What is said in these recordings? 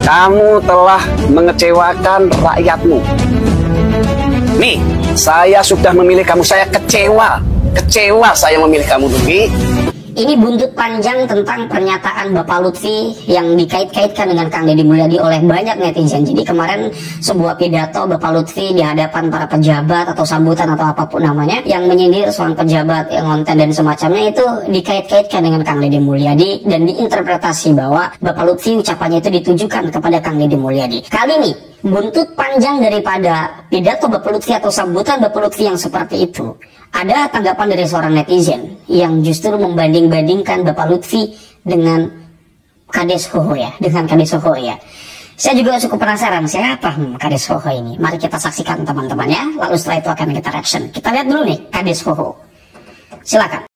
Kamu telah mengecewakan rakyatmu. Nih, saya sudah memilih kamu. Saya kecewa. Kecewa saya memilih kamu, Lutfi. Ini buntut panjang tentang pernyataan Bapak Lutfi yang dikait-kaitkan dengan Kang Deddy Mulyadi oleh banyak netizen. Jadi kemarin sebuah pidato Bapak Lutfi di hadapan para pejabat atau sambutan atau apapun namanya yang menyindir seorang pejabat yang konten dan semacamnya itu dikait-kaitkan dengan Kang Deddy Mulyadi dan diinterpretasi bahwa Bapak Lutfi ucapannya itu ditujukan kepada Kang Deddy Mulyadi. Kali ini buntut panjang daripada pidato Bapak Lutfi atau sambutan Bapak Lutfi yang seperti itu, ada tanggapan dari seorang netizen yang justru membanding-bandingkan Bapak Lutfi dengan Kades Hoho ya, dengan Kades Hoho ya. Saya juga cukup penasaran siapa Kades Hoho ini. Mari kita saksikan teman-teman ya. Lalu setelah itu akan kita reaction. Kita lihat dulu nih Kades Hoho. Silakan.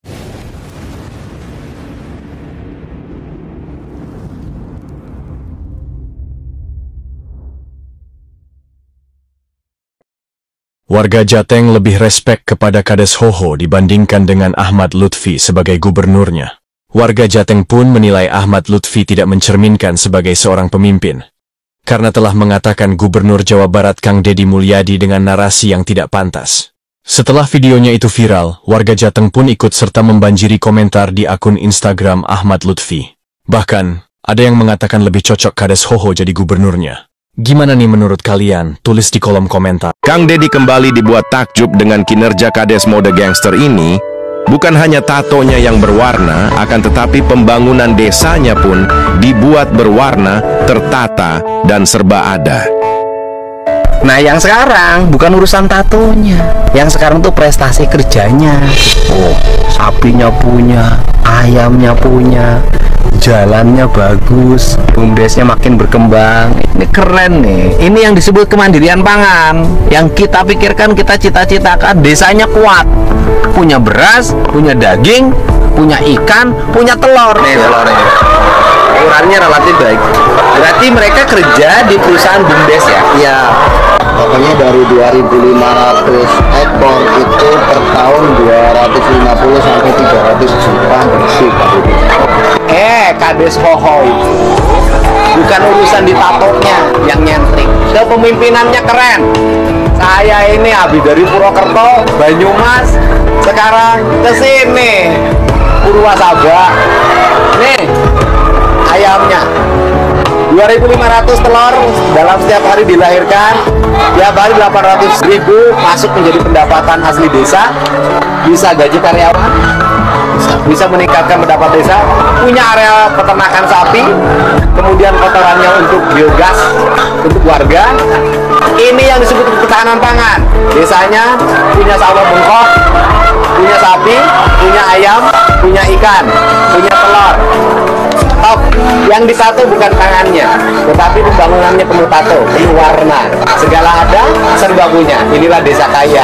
Warga Jateng lebih respek kepada Kades Hoho dibandingkan dengan Ahmad Lutfi sebagai gubernurnya. Warga Jateng pun menilai Ahmad Lutfi tidak mencerminkan sebagai seorang pemimpin, karena telah mengatakan Gubernur Jawa Barat Kang Deddy Mulyadi dengan narasi yang tidak pantas. Setelah videonya itu viral, warga Jateng pun ikut serta membanjiri komentar di akun Instagram Ahmad Lutfi. Bahkan, ada yang mengatakan lebih cocok Kades Hoho jadi gubernurnya. Gimana nih menurut kalian? Tulis di kolom komentar. Kang Deddy kembali dibuat takjub dengan kinerja Kades mode gangster ini. Bukan hanya tatonya yang berwarna, akan tetapi pembangunan desanya pun dibuat berwarna, tertata, dan serba ada. Nah yang sekarang bukan urusan tatonya, yang sekarang tuh prestasi kerjanya. Oh, sapinya punya, ayamnya punya, jalannya bagus, bumdesnya makin berkembang. Ini keren nih. Ini yang disebut kemandirian pangan. Yang kita pikirkan, kita cita-citakan, desanya kuat, punya beras, punya daging, punya ikan, punya telur. Nih telurnya, ukurannya relatif baik. Berarti mereka kerja di perusahaan bumdes ya? Iya. Pokoknya dari 2.500 ekor itu per tahun 250 sampai 300 juta bersih. Kades Hoho itu bukan urusan di tatonya yang nyentrik, kepemimpinannya keren. Saya ini habis dari Purwokerto, Banyumas, sekarang ke sini Purwasaba. Nih ayamnya 2.500 telur dalam setiap hari dilahirkan, tiap hari 800.000 masuk menjadi pendapatan asli desa, bisa gaji karyawan, bisa meningkatkan pendapat desa, punya area peternakan sapi, kemudian kotorannya untuk biogas untuk warga. Ini yang disebut ketahanan pangan. Desanya punya sawah bengkok, punya sapi, punya ayam, punya ikan, punya telur. Top. Yang ditato bukan tangannya, tetapi pembangunannya penuh tato, penuh warna. Segala ada, serba punya. Inilah desa kaya,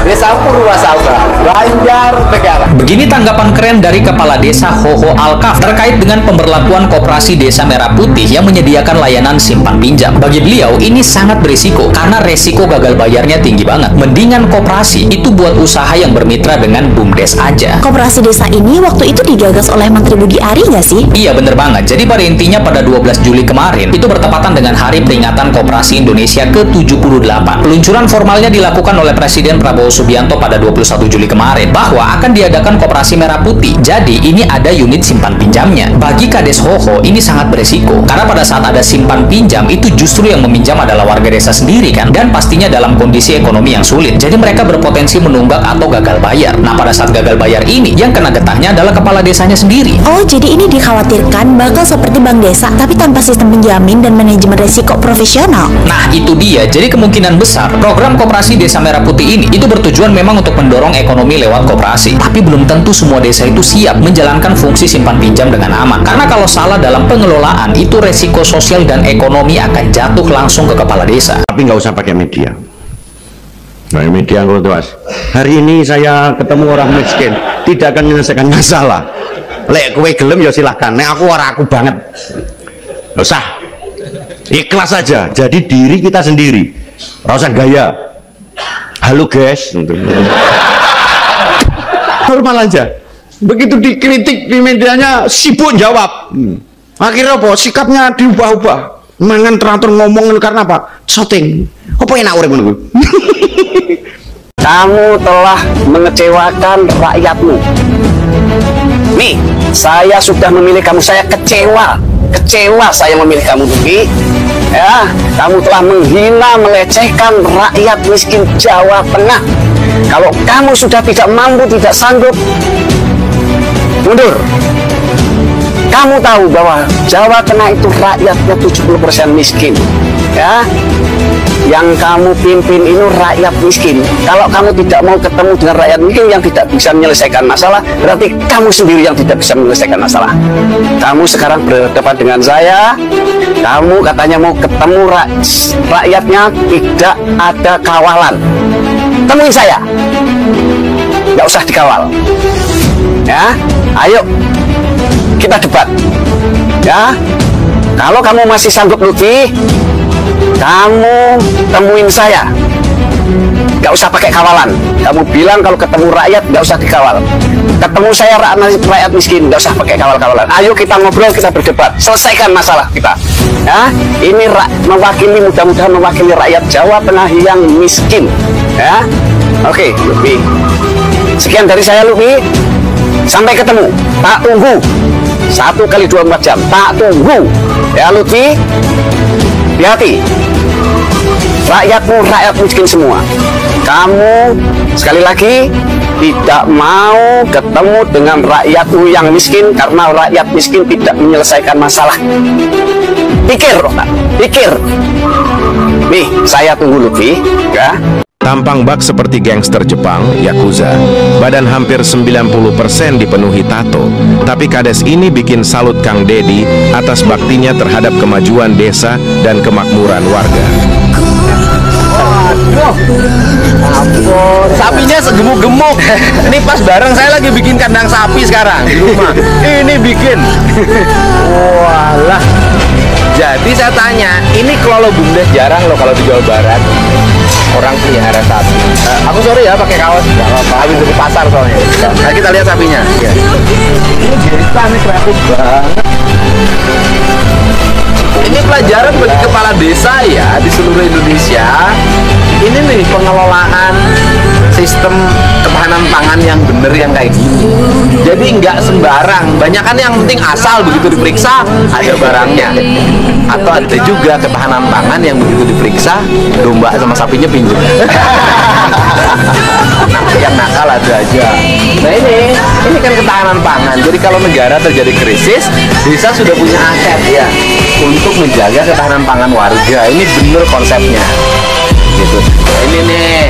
Desa Purwasaba, Banjarnegara. Begini tanggapan keren dari Kepala Desa Hoho Alkaf terkait dengan pemberlakuan Koperasi Desa Merah Putih yang menyediakan layanan simpan pinjam. Bagi beliau, ini sangat berisiko karena resiko gagal bayarnya tinggi banget. Mendingan koperasi itu buat usaha yang bermitra dengan BUMDes aja. Koperasi desa ini waktu itu digagas oleh Menteri Budi Ari nggak sih? Iya bener banget. Jadi pada intinya pada 12 Juli kemarin itu bertepatan dengan Hari Peringatan Koperasi Indonesia ke-78. Peluncuran formalnya dilakukan oleh Presiden Prabowo Subianto pada 21 Juli kemarin bahwa akan diadakan Koperasi Merah Putih. Jadi ini ada unit simpan pinjamnya. Bagi Kades Hoho ini sangat beresiko karena pada saat ada simpan pinjam itu justru yang meminjam adalah warga desa sendiri kan, dan pastinya dalam kondisi ekonomi yang sulit. Jadi mereka berpotensi menunggak atau gagal bayar. Nah pada saat gagal bayar ini yang kena getahnya adalah kepala desanya sendiri. Oh jadi ini dikhawatirkan bakal seperti bank desa tapi tanpa sistem penjamin dan manajemen risiko profesional. Nah itu dia. Jadi kemungkinan besar program Koperasi Desa Merah Putih ini itu bertujuan memang untuk mendorong ekonomi lewat koperasi. Tapi belum tentu semua desa itu siap menjalankan fungsi simpan pinjam dengan aman. Karena kalau salah dalam pengelolaan itu resiko sosial dan ekonomi akan jatuh langsung ke kepala desa. Tapi nggak usah pakai media. Nah, media kalau tuas. Hari ini saya ketemu orang miskin, tidak akan menyelesaikan masalah. Lek kue gelem ya silahkan. Nek aku banget. Nggak usah. Ikhlas saja. Jadi diri kita sendiri. Rasa gaya. Halo guys. Normal aja. Begitu dikritik di medianya sibuk jawab. Akhirnya apa? Sikapnya diubah-ubah. Mangan teratur ngomong karena apa? Shooting. Apa enak urip ngono? Kamu telah mengecewakan rakyatmu. Nih, saya sudah memilih kamu. Saya kecewa saya memilih kamu, Lutfi. Ya, kamu telah menghina, melecehkan rakyat miskin Jawa Tengah. Kalau kamu sudah tidak mampu, tidak sanggup, mundur. Kamu tahu bahwa Jawa Tengah itu rakyatnya 70% miskin, ya. Yang kamu pimpin ini rakyat miskin. Kalau kamu tidak mau ketemu dengan rakyat miskin yang tidak bisa menyelesaikan masalah, berarti kamu sendiri yang tidak bisa menyelesaikan masalah. Kamu sekarang berhadapan dengan saya. Kamu katanya mau ketemu rakyatnya, tidak ada kawalan. Temuin saya, nggak usah dikawal. Ya, ayo kita debat. Ya, kalau kamu masih sanggup, Lutfi, kamu temuin saya. Gak usah pakai kawalan. Kamu bilang kalau ketemu rakyat gak usah dikawal. Ketemu saya rakyat miskin, gak usah pakai kawal-kawalan. Ayo kita ngobrol, kita berdebat, selesaikan masalah kita. Ya, ini mewakili, mudah-mudahan mewakili rakyat Jawa Tengah yang miskin. Ya, oke, Lutfi. Sekian dari saya, Lutfi. Sampai ketemu. Tak tunggu. 1 kali 24 jam. Tak tunggu. Ya, Lutfi. Hati-hati. Rakyatmu rakyat miskin semua. Kamu sekali lagi tidak mau ketemu dengan rakyatmu yang miskin karena rakyat miskin tidak menyelesaikan masalah. Pikir, pikir. Nih, saya tunggu, Lutfi, ya. Tampang bak seperti gangster Jepang, Yakuza. Badan hampir 90% dipenuhi tato. Tapi kades ini bikin salut Kang Dedi atas baktinya terhadap kemajuan desa dan kemakmuran warga. Sapinya segemuk-gemuk. Ini pas bareng saya lagi bikin kandang sapi sekarang di rumah. Ini bikin. Walah. Jadi saya tanya, ini kalau bumdes jarang loh kalau di Jawa Barat orang pelihara sapi. Aku sorry ya pakai kaos, nggak apa-apa. Habis dari pasar soalnya. Nah, kita lihat sapinya. Ya. Ini desa nih, kreatif banget. Ini pelajaran bagi kepala desa ya di seluruh Indonesia. Ini nih pengelolaan sistem ketahanan pangan yang bener yang kayak gini. Jadi nggak sembarang. Banyak kan yang penting asal begitu diperiksa ada barangnya. Atau ada juga ketahanan pangan yang begitu diperiksa domba sama sapinya pinjam. Yang nakal ada aja. Nah ini kan ketahanan pangan. Jadi kalau negara terjadi krisis, desa sudah punya aset ya untuk menjaga ketahanan pangan warga. Ini bener konsepnya. Gitu. Nah, ini nih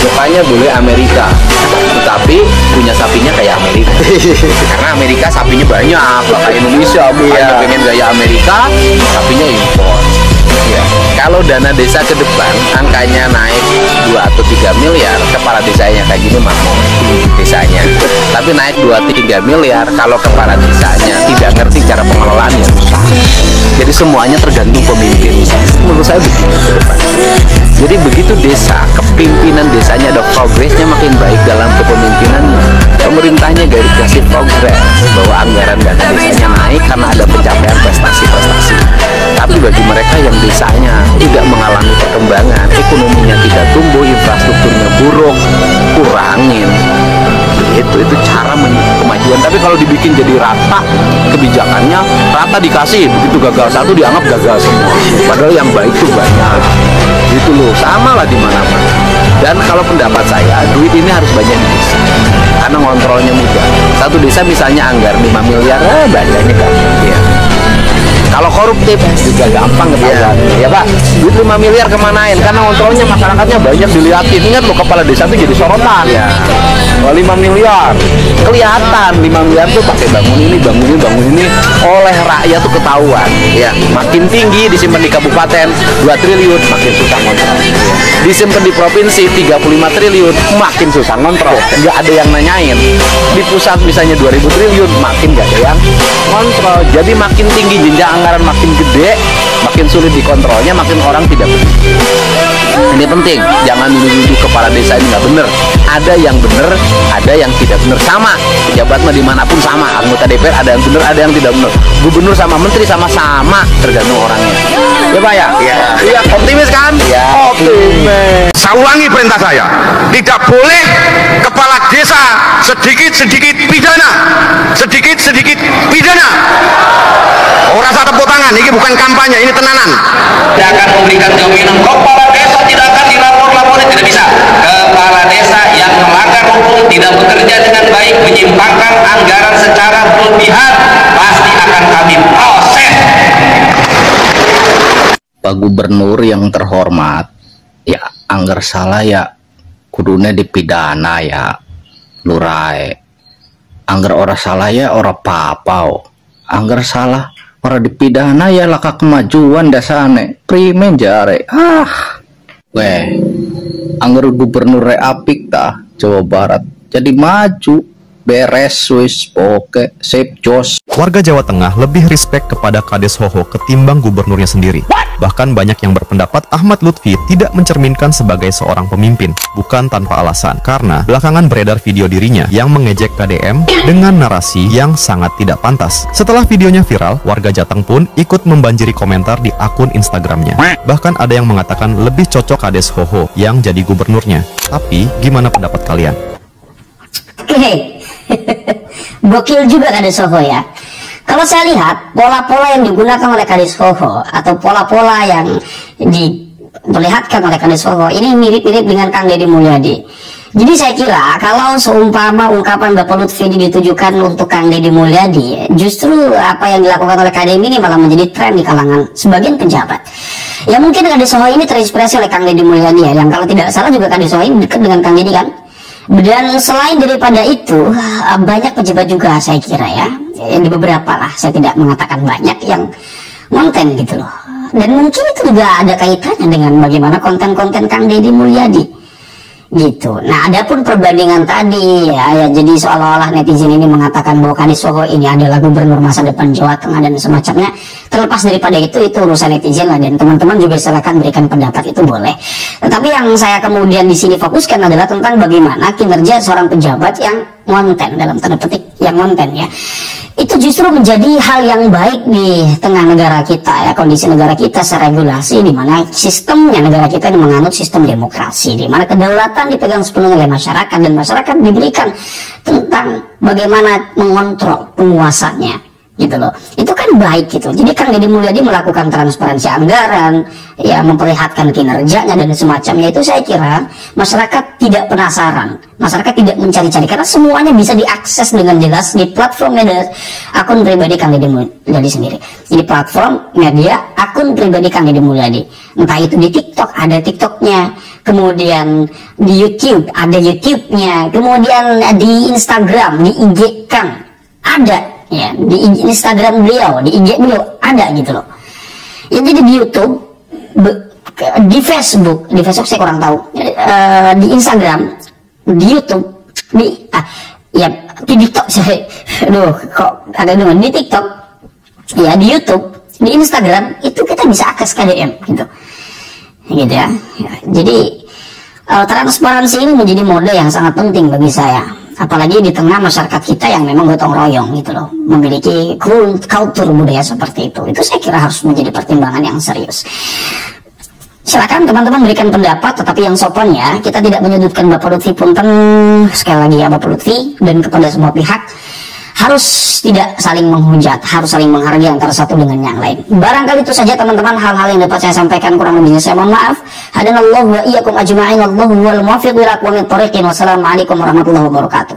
depannya boleh Amerika, tetapi punya sapinya kayak Amerika. Karena Amerika sapinya banyak, kayak Indonesia pengen gaya Amerika, sapinya impor. Ya. Kalau dana desa ke depan angkanya naik 2 atau 3 miliar, kepala desanya kayak gini makmur desanya. Tapi naik 2-3 miliar kalau kepala desanya tidak ngerti cara pengelolaannya susah. Jadi semuanya tergantung pemimpin. Menurut saya begitu ke depan. Jadi begitu desa, kepimpinan desanya ada progresnya makin baik dalam kepemimpinannya. Pemerintahnya garis kasih progres bahwa anggaran dana desanya naik karena ada pencapaian prestasi-prestasi. Tapi bagi mereka yang desanya tidak mengalami perkembangan, ekonominya tidak tumbuh, infrastrukturnya buruk, kurangin. Itu cara kemajuan. Tapi kalau dibikin jadi rata, kebijakannya rata dikasih, begitu gagal satu dianggap gagal semua. Padahal yang baik itu banyak. Gitu loh, sama lah di mana-mana. Dan kalau pendapat saya, duit ini harus banyak di desa. Karena ngontrolnya mudah. Satu desa misalnya anggar 5 miliar, belanjanya gampang ya. Kalau koruptif juga gampang ketahuan. Ya Pak, duit 5 miliar kemanain? Karena ngontrolnya masyarakatnya banyak dilihatin. Ingat loh, kepala desa itu jadi sorotan ya. 5 miliar kelihatan, 5 miliar tuh pakai bangun ini oleh rakyat tuh ketahuan ya. Makin tinggi disimpan di kabupaten 2 triliun makin susah ngontrol. Disimpan di provinsi 35 triliun makin susah ngontrol. Nggak ada yang nanyain. Di pusat misalnya 2000 triliun makin nggak ada yang ngontrol. Jadi makin tinggi jenjang anggaran, makin gede, makin sulit dikontrolnya, makin orang tidak peduli. Ini penting, jangan nuduh kepala desa ini nggak bener. ada yang benar, ada yang tidak benar. Sama pejabat mah dimanapun sama, anggota DPR ada yang benar, ada yang tidak benar. Gubernur sama menteri sama-sama, tergantung orangnya. Ya Pak ya? Iya. Optimis kan? Iya. Optimis. Saya ulangi perintah saya, tidak boleh kepala desa sedikit-sedikit pidana, sedikit-sedikit pidana. Orang rasa tepuk tangan, ini bukan kampanye, ini tenanan. Tidak akan memberikan jaminan kepala desa tidak akan dilapor-laporin, tidak bisa. Kepala desa yang melanggar hukum, tidak bekerja dengan baik, menyimpangkan anggaran secara berlebihan, pasti akan kami proses. Pak Gubernur yang terhormat, ya anggar salah ya kudune dipidana ya lurai. Anggar ora salah ya ora papau. Anggar salah ora dipidana ya laka kemajuan dasane primen jare. Weh, anggar gubernur apik ta Jawa Barat jadi maju beres wis oke sip jos. Warga Jawa Tengah lebih respek kepada Kades Hoho ketimbang gubernurnya sendiri. Bahkan banyak yang berpendapat Ahmad Lutfi tidak mencerminkan sebagai seorang pemimpin. Bukan tanpa alasan, karena belakangan beredar video dirinya yang mengejek KDM dengan narasi yang sangat tidak pantas. Setelah videonya viral, warga Jateng pun ikut membanjiri komentar di akun Instagramnya. Bahkan ada yang mengatakan lebih cocok Kades Hoho yang jadi gubernurnya. Tapi gimana pendapat kalian? Gokil juga Kades Hoho ya. Kalau saya lihat pola-pola yang digunakan oleh Kades Hoho atau pola-pola yang diperlihatkan oleh Kades Hoho ini mirip-mirip dengan Kang Deddy Mulyadi. Jadi saya kira kalau seumpama ungkapan Bapak Lutfi ini ditujukan untuk Kang Deddy Mulyadi, justru apa yang dilakukan oleh KDM ini malah menjadi tren di kalangan sebagian pejabat. Ya mungkin Kades Hoho ini terinspirasi oleh Kang Deddy Mulyadi ya, yang kalau tidak salah juga Kades Hoho ini dekat dengan Kang Deddy kan. Dan selain daripada itu, banyak pejabat juga saya kira ya, di beberapa lah, saya tidak mengatakan banyak yang konten gitu loh. Dan mungkin itu juga ada kaitannya dengan bagaimana konten-konten Kang Deddy Mulyadi gitu. Nah, adapun perbandingan tadi ya jadi seolah-olah netizen ini mengatakan bahwa Kades Hoho ini adalah gubernur masa depan Jawa Tengah dan semacamnya. Terlepas daripada itu urusan netizen lah, dan teman-teman juga silakan berikan pendapat, itu boleh. Tetapi yang saya kemudian di sini fokuskan adalah tentang bagaimana kinerja seorang pejabat yang konten, dalam tanda petik yang konten ya. Itu justru menjadi hal yang baik di tengah negara kita ya, kondisi negara kita seregulasi di mana sistemnya negara kita ini menganut sistem demokrasi, di mana kedaulatan dipegang sepenuhnya oleh masyarakat dan masyarakat diberikan tentang bagaimana mengontrol penguasanya gitu loh. Itu kan baik gitu. Jadi Kang Deddy Mulyadi melakukan transparansi anggaran, ya memperlihatkan kinerjanya dan semacamnya, itu saya kira masyarakat tidak penasaran, masyarakat tidak mencari-cari karena semuanya bisa diakses dengan jelas di platform media akun pribadi Kang Deddy Mulyadi sendiri. Jadi platform media akun pribadi Kang Deddy Mulyadi, entah itu di TikTok ada TikToknya, kemudian di YouTube ada YouTube-nya, kemudian di Instagram, di IG Kang ada ya, di Instagram beliau, di IG beliau ada gitu loh. Ya, jadi di YouTube, di Facebook saya kurang tahu, di Instagram, di YouTube, di TikTok saya, kok agak dengan di TikTok, ya di YouTube, di Instagram itu kita bisa akses KDM gitu ya. Jadi transparansi ini menjadi mode yang sangat penting bagi saya. Apalagi di tengah masyarakat kita yang memang gotong royong gitu loh, memiliki kultur budaya seperti itu saya kira harus menjadi pertimbangan yang serius. Silakan teman-teman berikan pendapat, tetapi yang sopan ya, kita tidak menyudutkan Bapak Lutfi, punten sekali lagi ya Bapak Lutfi, dan kepada semua pihak harus tidak saling menghujat, harus saling menghargai antara satu dengan yang lain. Barangkali itu saja teman-teman hal-hal yang dapat saya sampaikan, kurang lebihnya saya mohon maaf. Hadanallahu wa iyyakum ajma'in, Allahu wal muwaffiq ila aqwamit thoriqin. Wassalamualaikum warahmatullahi wabarakatuh.